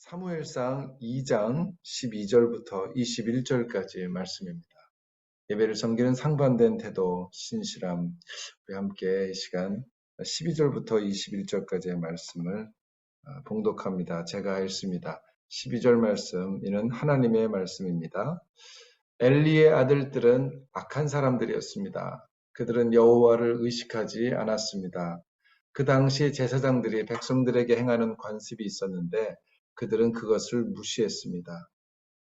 사무엘상 2장 12절부터 21절까지의 말씀입니다. 예배를 섬기는 상반된 태도, 신실함, 우리 함께 이 시간 12절부터 21절까지의 말씀을 봉독합니다. 제가 읽습니다. 12절 말씀, 이는 하나님의 말씀입니다. 엘리의 아들들은 악한 사람들이었습니다. 그들은 여호와를 의식하지 않았습니다. 그 당시 제사장들이 백성들에게 행하는 관습이 있었는데 그들은 그것을 무시했습니다.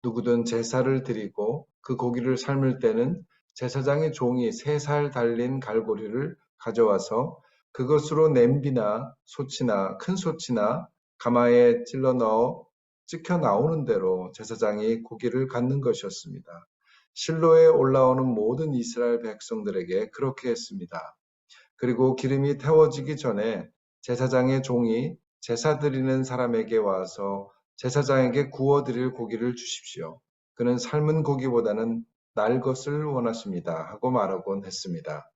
누구든 제사를 드리고 그 고기를 삶을 때는 제사장의 종이 3살 달린 갈고리를 가져와서 그것으로 냄비나 솥이나 큰 솥이나 가마에 찔러 넣어 찍혀 나오는 대로 제사장이 고기를 갖는 것이었습니다. 실로에 올라오는 모든 이스라엘 백성들에게 그렇게 했습니다. 그리고 기름이 태워지기 전에 제사장의 종이 제사 드리는 사람에게 와서 제사장에게 구워드릴 고기를 주십시오. 그는 삶은 고기보다는 날 것을 원하십니다. 하고 말하곤 했습니다.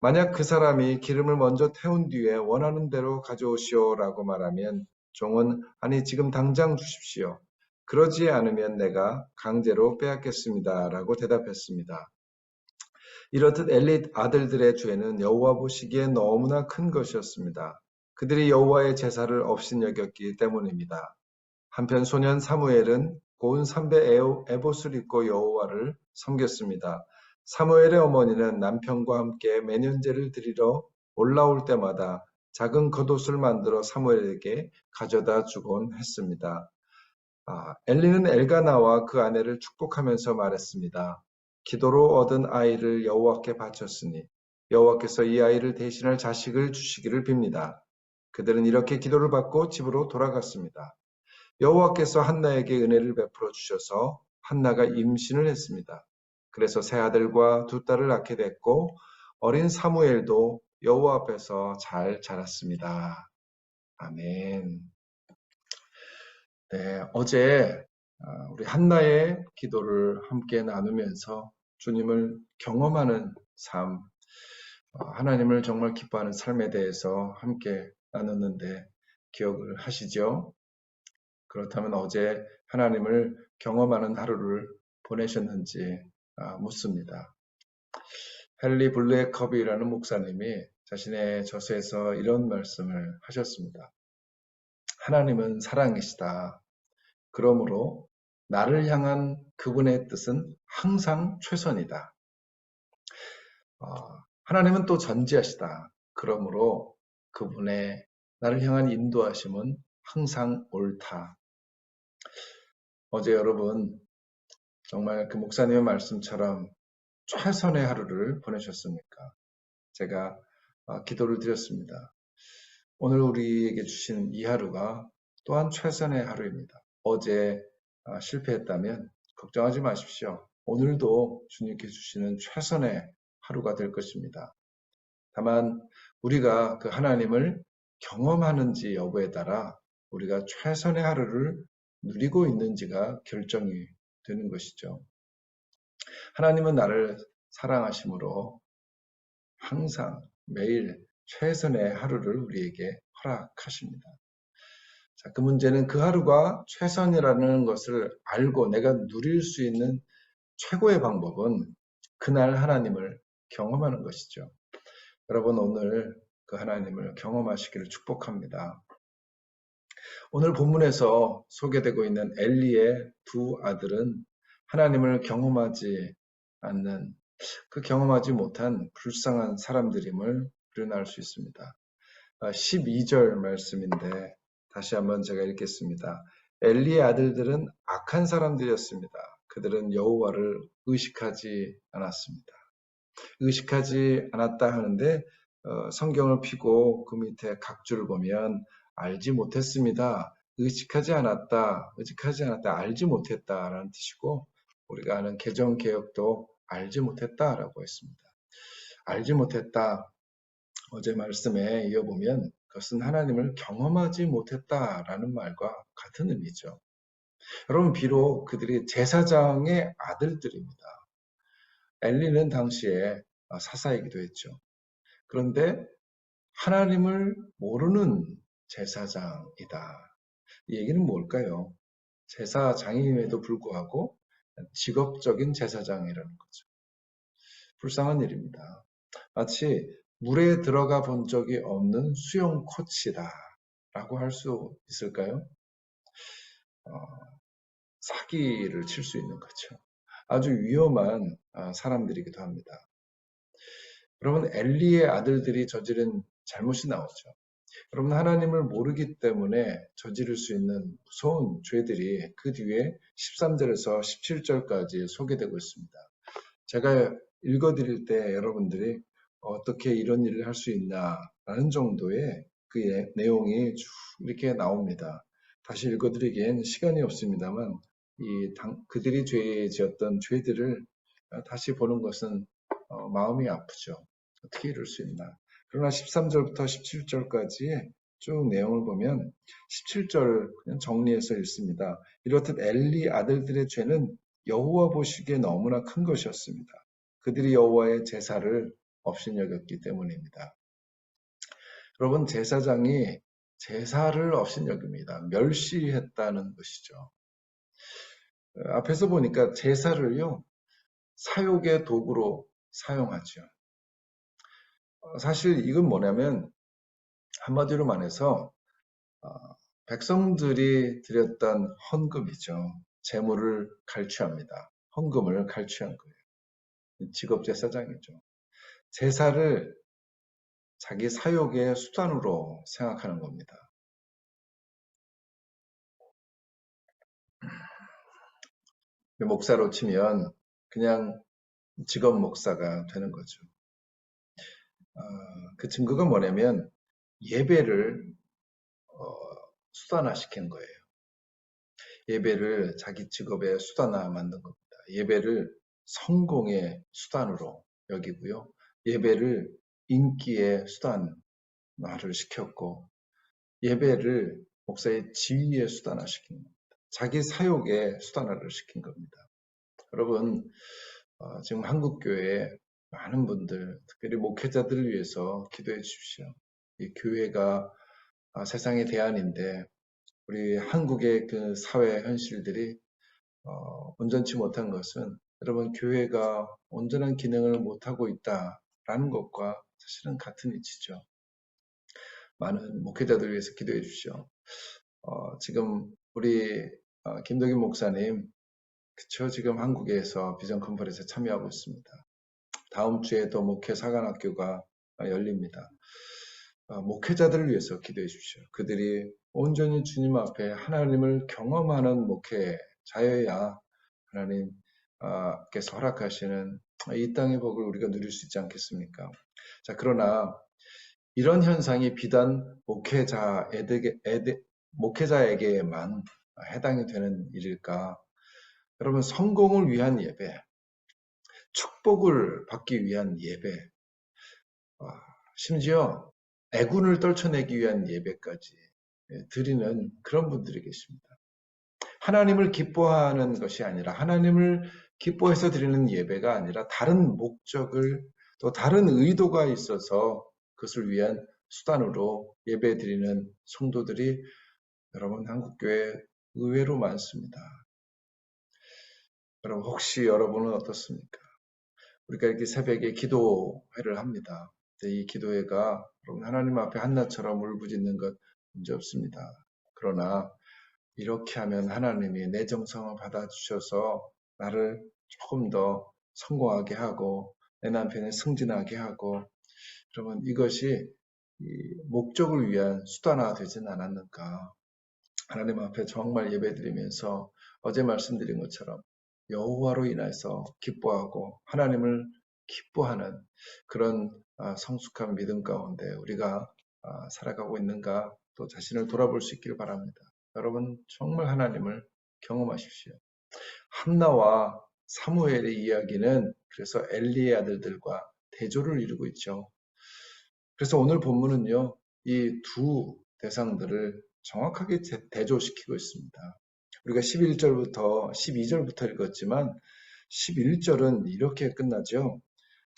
만약 그 사람이 기름을 먼저 태운 뒤에 원하는 대로 가져오시오라고 말하면 종은 아니 지금 당장 주십시오. 그러지 않으면 내가 강제로 빼앗겠습니다. 라고 대답했습니다. 이렇듯 엘리 아들들의 죄는 여호와 보시기에 너무나 큰 것이었습니다. 그들이 여호와의 제사를 업신여겼기 때문입니다. 한편 소년 사무엘은 고운 삼배 에봇을 입고 여호와를 섬겼습니다. 사무엘의 어머니는 남편과 함께 매년제를 드리러 올라올 때마다 작은 겉옷을 만들어 사무엘에게 가져다 주곤 했습니다. 엘리는 엘가나와 그 아내를 축복하면서 말했습니다. 기도로 얻은 아이를 여호와께 바쳤으니 여호와께서 이 아이를 대신할 자식을 주시기를 빕니다. 그들은 이렇게 기도를 받고 집으로 돌아갔습니다. 여호와께서 한나에게 은혜를 베풀어 주셔서 한나가 임신을 했습니다. 그래서 세 아들과 두 딸을 낳게 됐고 어린 사무엘도 여호와 앞에서 잘 자랐습니다. 아멘. 네, 어제 우리 한나의 기도를 함께 나누면서 주님을 경험하는 삶, 하나님을 정말 기뻐하는 삶에 대해서 함께 나눴는데 기억을 하시죠? 그렇다면 어제 하나님을 경험하는 하루를 보내셨는지 묻습니다. 헨리 블랙커비라는 목사님이 자신의 저서에서 이런 말씀을 하셨습니다. 하나님은 사랑이시다. 그러므로 나를 향한 그분의 뜻은 항상 최선이다. 하나님은 또 전지하시다. 그러므로 그분의 나를 향한 인도하심은 항상 옳다. 어제 여러분 정말 그 목사님의 말씀처럼 최선의 하루를 보내셨습니까? 제가 기도를 드렸습니다. 오늘 우리에게 주신 이 하루가 또한 최선의 하루입니다. 어제 실패했다면 걱정하지 마십시오. 오늘도 주님께 주시는 최선의 하루가 될 것입니다. 다만 우리가 그 하나님을 경험하는지 여부에 따라 우리가 최선의 하루를 누리고 있는지가 결정이 되는 것이죠. 하나님은 나를 사랑하심으로 항상 매일 최선의 하루를 우리에게 허락하십니다. 자, 그 문제는 그 하루가 최선이라는 것을 알고 내가 누릴 수 있는 최고의 방법은 그날 하나님을 경험하는 것이죠. 여러분 오늘 그 하나님을 경험하시기를 축복합니다. 오늘 본문에서 소개되고 있는 엘리의 두 아들은 하나님을 경험하지 않는 그 경험하지 못한 불쌍한 사람들임을 우리는 알 수 있습니다. 12절 말씀인데 다시 한번 제가 읽겠습니다. 엘리의 아들들은 악한 사람들이었습니다. 그들은 여호와를 의식하지 않았습니다. 의식하지 않았다 하는데 성경을 펴고 그 밑에 각주를 보면 알지 못했습니다. 의식하지 않았다, 알지 못했다라는 뜻이고 우리가 아는 개정개혁도 알지 못했다라고 했습니다. 알지 못했다. 어제 말씀에 이어보면 그것은 하나님을 경험하지 못했다라는 말과 같은 의미죠. 여러분 비록 그들이 제사장의 아들들입니다. 엘리는 당시에 사사이기도 했죠. 그런데 하나님을 모르는 제사장이다. 이 얘기는 뭘까요? 제사장임에도 불구하고 직업적인 제사장이라는 거죠. 불쌍한 일입니다. 마치 물에 들어가 본 적이 없는 수영 코치다라고 할 수 있을까요? 어, 사기를 칠 수 있는 거죠. 아주 위험한 사람들이기도 합니다. 여러분, 엘리의 아들들이 저지른 잘못이 나오죠. 여러분, 하나님을 모르기 때문에 저지를 수 있는 무서운 죄들이 그 뒤에 13절에서 17절까지 소개되고 있습니다. 제가 읽어드릴 때 여러분들이 어떻게 이런 일을 할 수 있나라는 정도의 그 내용이 쭉 이렇게 나옵니다. 다시 읽어드리기엔 시간이 없습니다만 그들이 죄 지었던 죄들을 다시 보는 것은 마음이 아프죠. 어떻게 이럴 수 있나. 그러나 13절부터 17절까지 쭉 내용을 보면 17절 그냥 정리해서 읽습니다. 이렇듯 엘리 아들들의 죄는 여호와 보시기에 너무나 큰 것이었습니다. 그들이 여호와의 제사를 업신여겼기 때문입니다. 여러분, 제사장이 제사를 업신여깁니다. 멸시했다는 것이죠. 앞에서 보니까 제사를요, 사욕의 도구로 사용하죠. 사실 이건 뭐냐면 한마디로 말해서 백성들이 드렸던 헌금이죠. 재물을 갈취합니다. 헌금을 갈취한 거예요. 직업 제사장이죠. 제사를 자기 사욕의 수단으로 생각하는 겁니다. 목사로 치면 그냥 직업 목사가 되는 거죠. 그 증거가 뭐냐면 예배를 수단화시킨 거예요. 예배를 자기 직업의 수단화 만든 겁니다. 예배를 성공의 수단으로 여기고요. 예배를 인기의 수단화를 시켰고 예배를 목사의 지위의 수단화시킨 겁니다. 자기 사욕의 수단화를 시킨 겁니다. 여러분, 지금 한국교회에 많은 분들, 특별히 목회자들을 위해서 기도해 주십시오. 이 교회가 세상의 대안인데 우리 한국의 그 사회 현실들이 온전치 못한 것은 여러분 교회가 온전한 기능을 못하고 있다라는 것과 사실은 같은 이치죠. 많은 목회자들 위해서 기도해 주십시오. 지금 우리 김덕인 목사님 그쵸 지금 한국에서 비전 컨퍼런스에 참여하고 있습니다. 다음 주에도 목회 사관학교가 열립니다. 목회자들을 위해서 기도해 주십시오. 그들이 온전히 주님 앞에 하나님을 경험하는 목회자여야 하나님께서 허락하시는 이 땅의 복을 우리가 누릴 수 있지 않겠습니까? 자, 그러나 이런 현상이 비단 목회자에게만 해당이 되는 일일까? 여러분, 성공을 위한 예배, 축복을 받기 위한 예배, 심지어 애군을 떨쳐내기 위한 예배까지 드리는 그런 분들이 계십니다. 하나님을 기뻐하는 것이 아니라 하나님을 기뻐해서 드리는 예배가 아니라 다른 목적을 또 다른 의도가 있어서 그것을 위한 수단으로 예배 드리는 성도들이 여러분 한국교회에 의외로 많습니다. 여러분 혹시 여러분은 어떻습니까? 우리가 이렇게 새벽에 기도회를 합니다. 이 기도회가 여러분 하나님 앞에 한나처럼 울부짖는 것 문제 없습니다. 그러나 이렇게 하면 하나님이 내 정성을 받아주셔서 나를 조금 더 성공하게 하고 내 남편을 승진하게 하고 그러면 이것이 목적을 위한 수단화 되진 않았는가. 하나님 앞에 정말 예배드리면서 어제 말씀드린 것처럼 여호와로 인해서 기뻐하고 하나님을 기뻐하는 그런 성숙한 믿음 가운데 우리가 살아가고 있는가 또 자신을 돌아볼 수 있기를 바랍니다. 여러분 정말 하나님을 경험하십시오. 한나와 사무엘의 이야기는 그래서 엘리의 아들들과 대조를 이루고 있죠. 그래서 오늘 본문은요, 이 두 대상들을 정확하게 대조시키고 있습니다. 우리가 11절부터 12절부터 읽었지만 11절은 이렇게 끝나죠.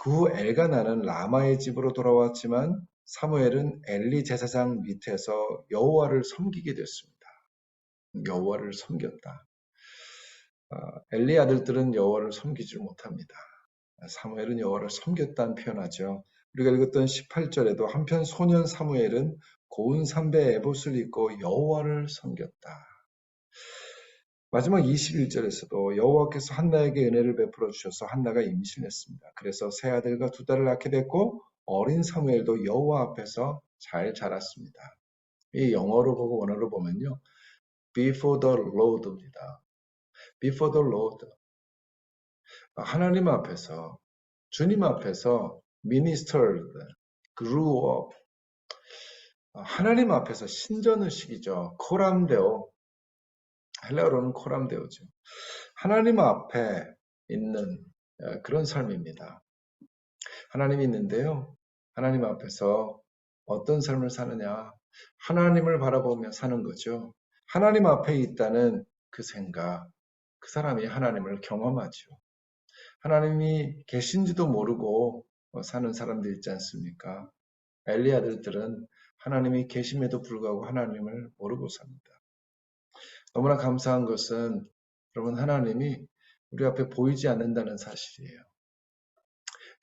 그 후 엘가나는 라마의 집으로 돌아왔지만 사무엘은 엘리 제사장 밑에서 여호와를 섬기게 됐습니다. 여호와를 섬겼다. 엘리 아들들은 여호와를 섬기지 못합니다. 사무엘은 여호와를 섬겼다는 표현하죠. 우리가 읽었던 18절에도 한편 소년 사무엘은 고운 삼배 에봇을 입고 여호와를 섬겼다. 마지막 21절에서도 여호와께서 한나에게 은혜를 베풀어 주셔서 한나가 임신했습니다. 그래서 세 아들과 두 딸을 낳게 됐고 어린 사무엘도 여호와 앞에서 잘 자랐습니다. 이 영어로 보고 원어로 보면요. Before the Lord입니다. Before the Lord. 하나님 앞에서, 주님 앞에서 ministered, grew up. 하나님 앞에서 신전의식이죠. 코람데오. 헬라어로는 코람데오죠. 하나님 앞에 있는 그런 삶입니다. 하나님이 있는데요. 하나님 앞에서 어떤 삶을 사느냐. 하나님을 바라보며 사는 거죠. 하나님 앞에 있다는 그 생각, 그 사람이 하나님을 경험하죠. 하나님이 계신지도 모르고 사는 사람들 있지 않습니까? 엘리 아들들은 하나님이 계심에도 불구하고 하나님을 모르고 삽니다. 너무나 감사한 것은 여러분 하나님이 우리 앞에 보이지 않는다는 사실이에요.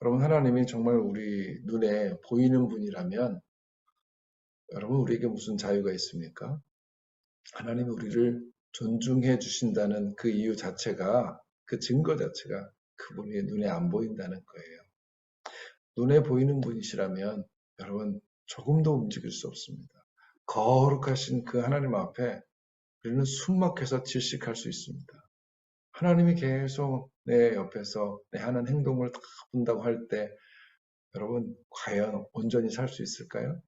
여러분 하나님이 정말 우리 눈에 보이는 분이라면 여러분 우리에게 무슨 자유가 있습니까? 하나님이 우리를 존중해 주신다는 그 이유 자체가 그 증거 자체가 그분이 눈에 안 보인다는 거예요. 눈에 보이는 분이시라면 여러분 조금도 움직일 수 없습니다. 거룩하신 그 하나님 앞에 우리는 숨막혀서 질식할 수 있습니다. 하나님이 계속 내 옆에서 내 하는 행동을 다 본다고 할 때 여러분 과연 온전히 살 수 있을까요?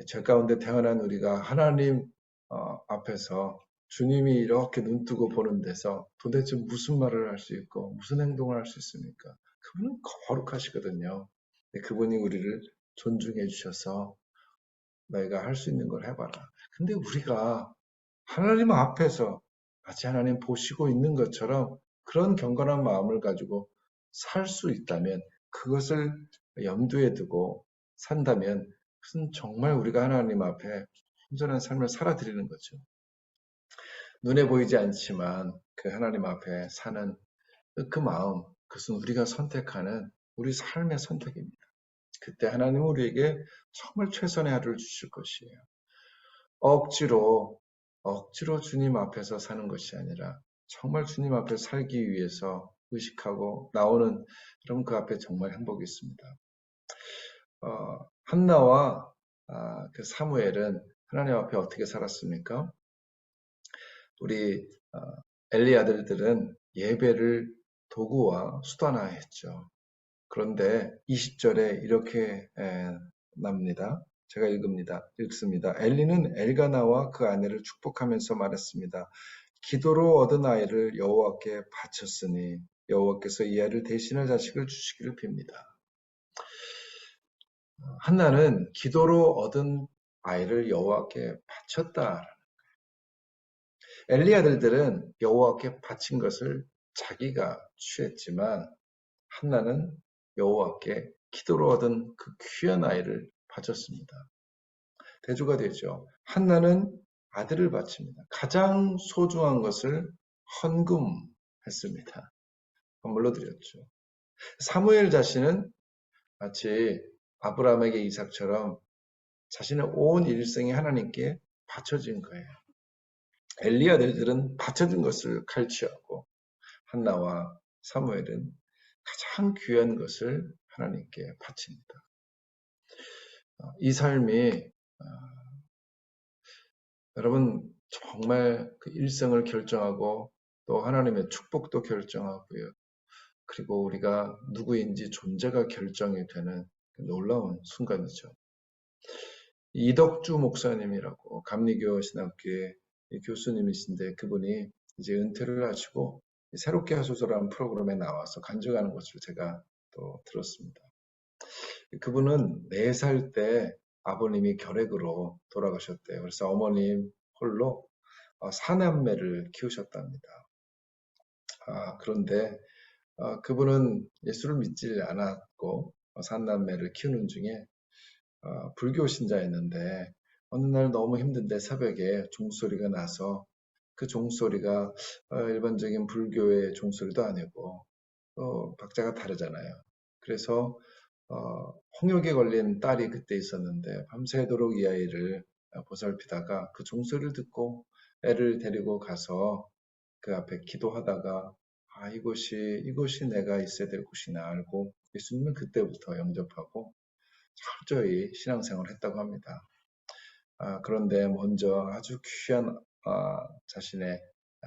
죄 가운데 태어난 우리가 하나님 앞에서 주님이 이렇게 눈뜨고 보는 데서 도대체 무슨 말을 할 수 있고 무슨 행동을 할 수 있습니까? 그분은 거룩하시거든요. 그분이 우리를 존중해 주셔서 너희가 할 수 있는 걸 해봐라. 근데 우리가 하나님 앞에서 마치 하나님 보시고 있는 것처럼 그런 경건한 마음을 가지고 살 수 있다면 그것을 염두에 두고 산다면 그것은 정말 우리가 하나님 앞에 온전한 삶을 살아드리는 거죠. 눈에 보이지 않지만 그 하나님 앞에 사는 그 마음, 그것은 우리가 선택하는 우리 삶의 선택입니다. 그때 하나님은 우리에게 정말 최선의 하루를 주실 것이에요. 억지로 주님 앞에서 사는 것이 아니라 정말 주님 앞에 살기 위해서 의식하고 나오는 여러분 그 앞에 정말 행복이 있습니다. 한나와 그 사무엘은 하나님 앞에 어떻게 살았습니까? 우리 엘리 아들들은 예배를 도구와 수단화했죠. 그런데 20절에 이렇게 납니다. 제가 읽습니다. 엘리는 엘가나와 그 아내를 축복하면서 말했습니다. 기도로 얻은 아이를 여호와께 바쳤으니 여호와께서 이 아이를 대신할 자식을 주시기를 빕니다. 한나는 기도로 얻은 아이를 여호와께 바쳤다. 엘리 아들들은 여호와께 바친 것을 자기가 취했지만 한나는 여호와께 기도로 얻은 그 귀한 아이를 바쳤습니다. 대조가 되죠. 한나는 아들을 바칩니다. 가장 소중한 것을 헌금했습니다. 선물로 드렸죠. 사무엘 자신은 마치 아브라함에게 이삭처럼 자신의 온 일생이 하나님께 바쳐진 거예요. 엘리 아들들은 바쳐진 것을 갈취하고 한나와 사무엘은 가장 귀한 것을 하나님께 바칩니다. 이 삶이 여러분 정말 그 일생을 결정하고 또 하나님의 축복도 결정하고요. 그리고 우리가 누구인지 존재가 결정이 되는 놀라운 순간이죠. 이덕주 목사님이라고 감리교 신학교의 교수님이신데 그분이 이제 은퇴를 하시고 새롭게 하소서라는 프로그램에 나와서 간증하는 것을 제가 또 들었습니다. 그분은 4살 때 아버님이 결핵으로 돌아가셨대요. 그래서 어머님 홀로 4남매를 키우셨답니다. 그런데 그분은 예수를 믿지 않았고 4남매를 키우는 중에 불교 신자였는데 어느 날 너무 힘든데 새벽에 종소리가 나서 그 종소리가 일반적인 불교의 종소리도 아니고 박자가 다르잖아요. 그래서 홍역에 걸린 딸이 그때 있었는데 밤새도록 이 아이를 보살피다가 그 종소리를 듣고 애를 데리고 가서 그 앞에 기도하다가 이곳이 내가 있어야 될 곳이나 알고 예수님은 그때부터 영접하고 철저히 신앙생활을 했다고 합니다. 그런데 먼저 아주 귀한 자신의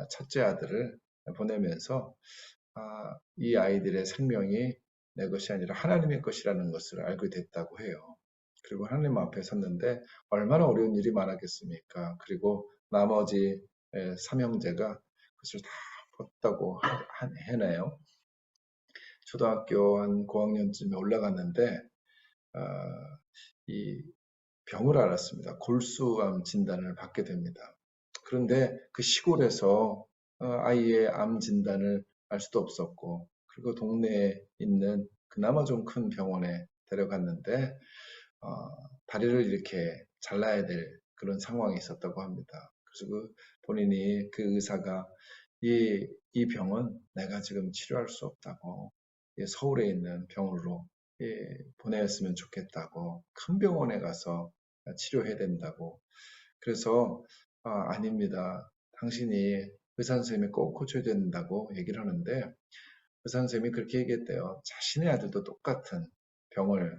첫째 아들을 보내면서 이 아이들의 생명이 내 것이 아니라 하나님의 것이라는 것을 알게 됐다고 해요. 그리고 하나님 앞에 섰는데 얼마나 어려운 일이 많았겠습니까? 그리고 나머지 삼형제가 그것을 다 벗다고 해내요. 초등학교 한 고학년쯤에 올라갔는데 이 병을 앓았습니다. 골수암 진단을 받게 됩니다. 그런데 그 시골에서 아이의 암 진단을 알 수도 없었고, 그리고 동네에 있는 그나마 좀 큰 병원에 데려갔는데 다리를 이렇게 잘라야 될 그런 상황이 있었다고 합니다. 그래서 본인이 그 의사가 이 병은 내가 지금 치료할 수 없다고 서울에 있는 병원으로 보내었으면 좋겠다고 큰 병원에 가서 치료해야 된다고. 그래서 아닙니다. 당신이 의사 선생님이 꼭 고쳐야 된다고 얘기를 하는데 의사 선생님이 그렇게 얘기했대요. 자신의 아들도 똑같은 병을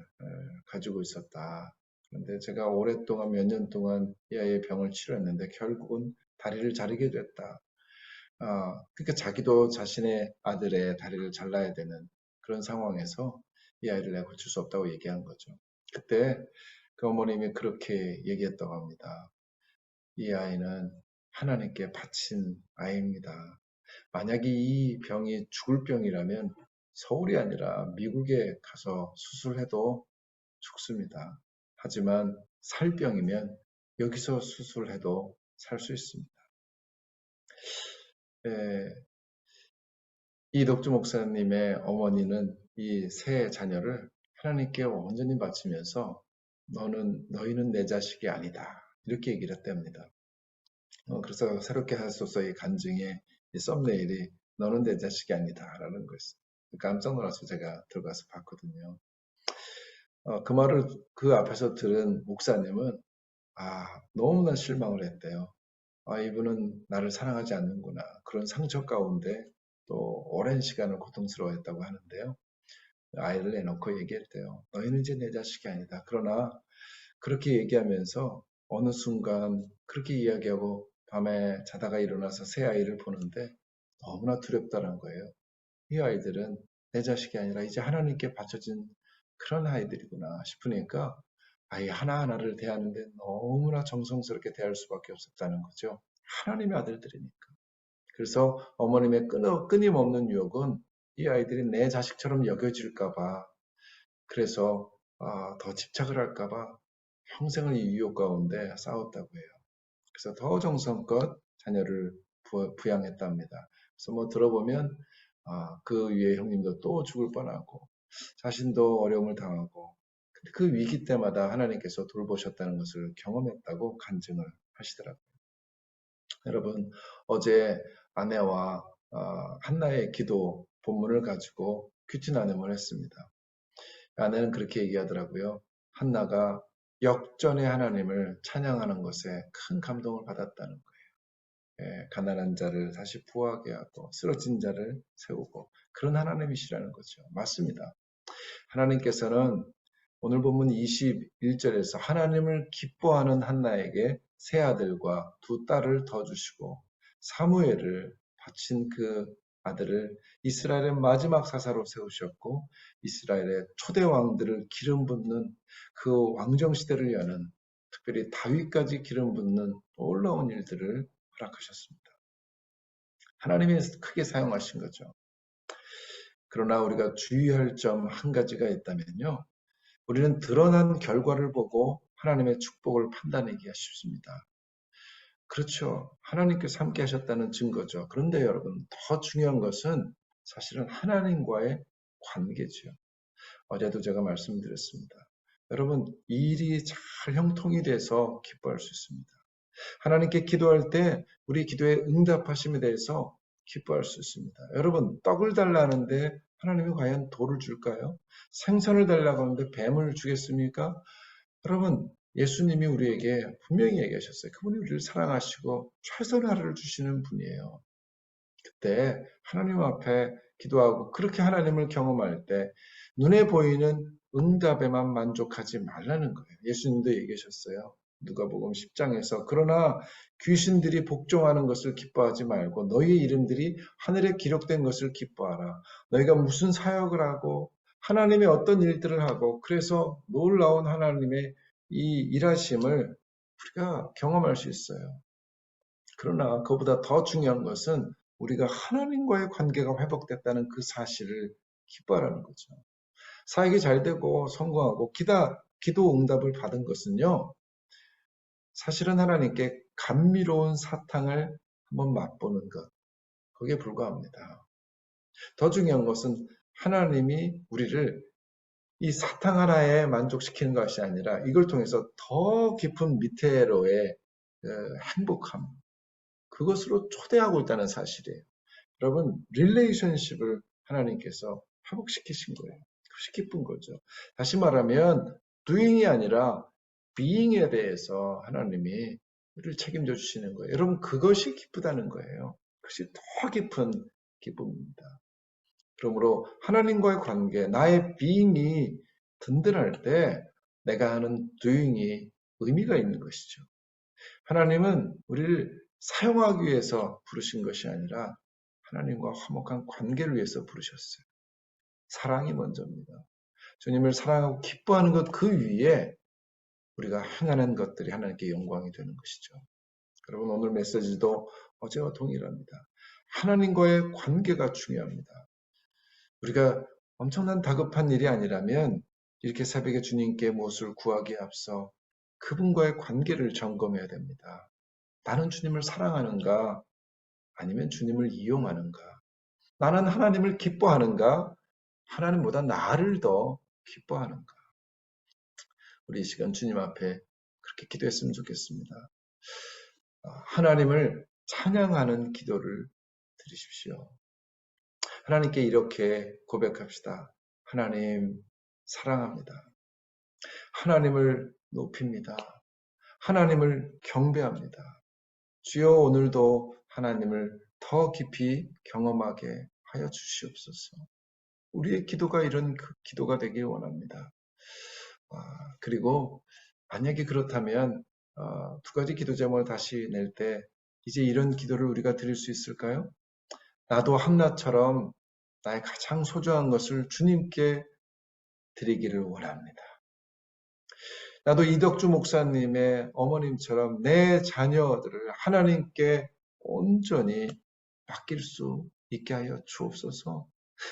가지고 있었다. 그런데 제가 오랫동안 몇 년 동안 이 아이의 병을 치료했는데 결국은 다리를 자르게 됐다. 그러니까 자기도 자신의 아들의 다리를 잘라야 되는 그런 상황에서 이 아이를 내가 고칠 수 없다고 얘기한 거죠. 그때 그 어머님이 그렇게 얘기했다고 합니다. 이 아이는 하나님께 바친 아이입니다. 만약에 이 병이 죽을 병이라면 서울이 아니라 미국에 가서 수술해도 죽습니다. 하지만 살 병이면 여기서 수술해도 살 수 있습니다. 이덕주 목사님의 어머니는 이 세 자녀를 하나님께 온전히 바치면서 너희는 내 자식이 아니다. 이렇게 얘기를 했답니다. 그래서 새롭게 하소서의 간증에 이 썸네일이 너는 내 자식이 아니다. 라는 거였어요. 깜짝 놀라서 제가 들어가서 봤거든요. 그 말을 그 앞에서 들은 목사님은 너무나 실망을 했대요. 이분은 나를 사랑하지 않는구나. 그런 상처 가운데 또 오랜 시간을 고통스러워했다고 하는데요. 아이를 내놓고 얘기했대요. 너희는 이제 내 자식이 아니다. 그러나 그렇게 얘기하면서 어느 순간 그렇게 이야기하고 밤에 자다가 일어나서 새 아이를 보는데 너무나 두렵다는 거예요. 이 아이들은 내 자식이 아니라 이제 하나님께 바쳐진 그런 아이들이구나 싶으니까 아이 하나하나를 대하는데 너무나 정성스럽게 대할 수밖에 없었다는 거죠. 하나님의 아들들이니까. 그래서 어머님의 끊임없는 유혹은 이 아이들이 내 자식처럼 여겨질까봐, 그래서 더 집착을 할까봐 평생을 이 유혹 가운데 싸웠다고 해요. 그래서 더 정성껏 자녀를 부양했답니다. 그래서 뭐 들어보면 그 위에 형님도 또 죽을 뻔하고 자신도 어려움을 당하고 그 위기 때마다 하나님께서 돌보셨다는 것을 경험했다고 간증을 하시더라고요. 여러분, 어제 아내와 한나의 기도 본문을 가지고 큐티 나눔을 했습니다. 아내는 그렇게 얘기하더라고요. 한나가 역전의 하나님을 찬양하는 것에 큰 감동을 받았다는 거예요. 가난한 자를 다시 부하게 하고 쓰러진 자를 세우고 그런 하나님이시라는 거죠. 맞습니다. 하나님께서는 오늘 본문 21절에서 하나님을 기뻐하는 한나에게 세 아들과 두 딸을 더 주시고 사무엘을 바친 그 아들을 이스라엘의 마지막 사사로 세우셨고 이스라엘의 초대 왕들을 기름 붓는 그 왕정 시대를 여는 특별히 다윗까지 기름 붓는 놀라운 일들을 허락하셨습니다. 하나님이 크게 사용하신 거죠. 그러나 우리가 주의할 점 한 가지가 있다면요. 우리는 드러난 결과를 보고 하나님의 축복을 판단하기가 쉽습니다. 그렇죠. 하나님께서 함께 하셨다는 증거죠. 그런데 여러분, 더 중요한 것은 사실은 하나님과의 관계죠. 어제도 제가 말씀드렸습니다. 여러분, 일이 잘 형통이 돼서 기뻐할 수 있습니다. 하나님께 기도할 때 우리 기도에 응답하심에 대해서 기뻐할 수 있습니다. 여러분, 떡을 달라는데 하나님이 과연 돌을 줄까요? 생선을 달라고 하는데 뱀을 주겠습니까? 여러분, 예수님이 우리에게 분명히 얘기하셨어요. 그분이 우리를 사랑하시고 최선을 주시는 분이에요. 그때 하나님 앞에 기도하고 그렇게 하나님을 경험할 때 눈에 보이는 응답에만 만족하지 말라는 거예요. 예수님도 얘기하셨어요. 누가복음 10장에서 그러나 귀신들이 복종하는 것을 기뻐하지 말고 너희의 이름들이 하늘에 기록된 것을 기뻐하라. 너희가 무슨 사역을 하고 하나님의 어떤 일들을 하고 그래서 놀라운 하나님의 이 일하심을 우리가 경험할 수 있어요. 그러나 그보다 더 중요한 것은 우리가 하나님과의 관계가 회복됐다는 그 사실을 기뻐하라는 거죠. 사역이 잘 되고 성공하고 기도 응답을 받은 것은요. 사실은 하나님께 감미로운 사탕을 한번 맛보는 것. 거기에 불과합니다. 더 중요한 것은 하나님이 우리를 이 사탕 하나에 만족시키는 것이 아니라 이걸 통해서 더 깊은 밑으로의 행복함, 그것으로 초대하고 있다는 사실이에요. 여러분, 릴레이션십을 하나님께서 회복시키신 거예요. 그것이 기쁜 거죠. 다시 말하면 doing이 아니라 being에 대해서 하나님이 우리를 책임져 주시는 거예요. 여러분, 그것이 기쁘다는 거예요. 그것이 더 깊은 기쁨입니다. 그러므로 하나님과의 관계, 나의 being이 든든할 때 내가 하는 doing이 의미가 있는 것이죠. 하나님은 우리를 사용하기 위해서 부르신 것이 아니라 하나님과 화목한 관계를 위해서 부르셨어요. 사랑이 먼저입니다. 주님을 사랑하고 기뻐하는 것 그 위에 우리가 행하는 것들이 하나님께 영광이 되는 것이죠. 여러분, 오늘 메시지도 어제와 동일합니다. 하나님과의 관계가 중요합니다. 우리가 엄청난 다급한 일이 아니라면 이렇게 새벽에 주님께 무엇을 구하기에 앞서 그분과의 관계를 점검해야 됩니다. 나는 주님을 사랑하는가? 아니면 주님을 이용하는가? 나는 하나님을 기뻐하는가? 하나님보다 나를 더 기뻐하는가? 우리 이 시간 주님 앞에 그렇게 기도했으면 좋겠습니다. 하나님을 찬양하는 기도를 드리십시오. 하나님께 이렇게 고백합시다. 하나님 사랑합니다. 하나님을 높입니다. 하나님을 경배합니다. 주여 오늘도 하나님을 더 깊이 경험하게 하여 주시옵소서. 우리의 기도가 이런 기도가 되길 원합니다. 그리고 만약에 그렇다면 두 가지 기도 제목을 다시 낼 때 이제 이런 기도를 우리가 드릴 수 있을까요? 나도 한나처럼 나의 가장 소중한 것을 주님께 드리기를 원합니다. 나도 이덕주 목사님의 어머님처럼 내 자녀들을 하나님께 온전히 맡길 수 있게 하여 주옵소서.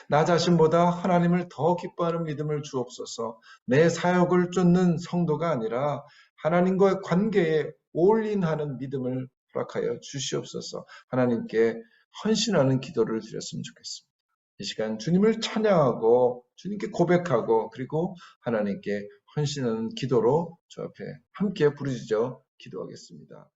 나 자신보다 하나님을 더 기뻐하는 믿음을 주옵소서. 내 사역을 쫓는 성도가 아니라 하나님과의 관계에 올인하는 믿음을 허락하여 주시옵소서. 하나님께 헌신하는 기도를 드렸으면 좋겠습니다. 이 시간 주님을 찬양하고 주님께 고백하고 그리고 하나님께 헌신하는 기도로 저 앞에 함께 부르짖어 기도하겠습니다.